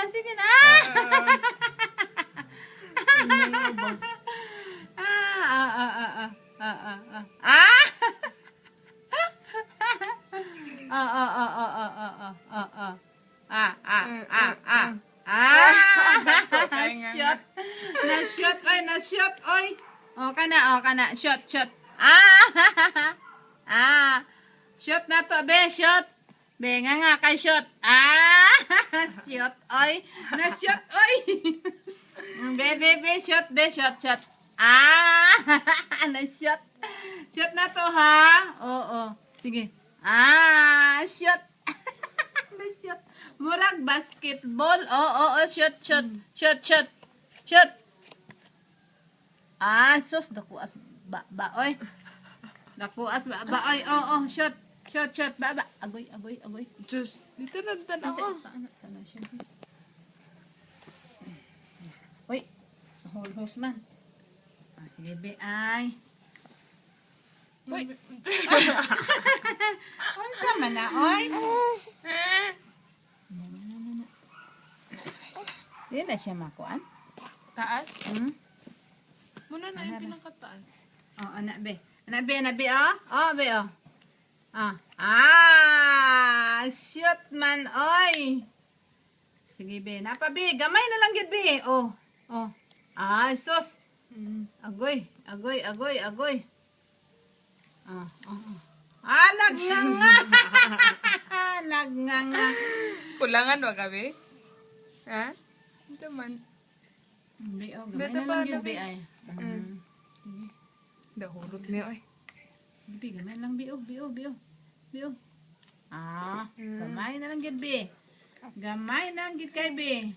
sige na. Shot. Na-shot, oy, na-shot, oy. O, kana, shot. Shot na to, be, shot. Be, nga, kay shot. Shot, oy. Na-shot, oy. Be, shot, shot. Na-shot. Shot na to, ha? Oo, sige. Shot. Na-shot. Murag basketball. Oo, shot. Shot. Sus, dakuas ba, oy. Dakuas ba, oy. Oo, shot. Ba. Agoy. Diyos, dito na ako. Sana siya. Uy, hose man. Sige, be, ay. Uy. Unsa man na, oy. Di na siya makuan. Taas? Muna na yung Ana, pinakataas. Oh, anak, be, oh. Oh, be, oh. Shoot man, oy. Sige, be. Napa, be. Gamay na lang yun, be. Oh. Sus. Agoy. Nagnganga. Kulangan ba kami? Ha? Ito man. Be, oh. Gamay na lang yun, be, ay. Dahurot niya, oy. Be, gamay lang, be, oh. Gamay na lang yun, be. Gamay na lang yun kay, be.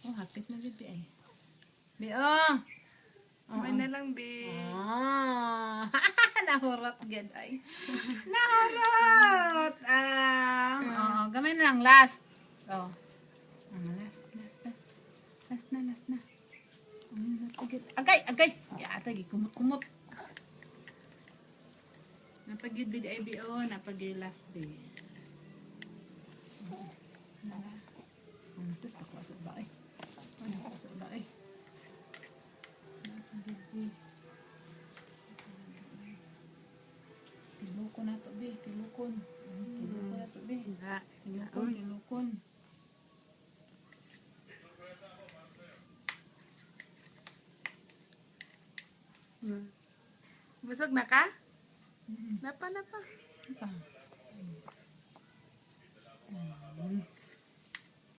Oh, hapit na yun, be, ay. Be, oh. May na lang, be. Nahurot gid ay. Nahurot. Gamay na lang last. Last na. Agay. Yata gi kumot. Napagid bid ay bio, napagid last day. Terus tak masuk ba ay. Tilukon na to, be. Tilukon na to, be. Tilukon. Busog na ka? Napa. Apa?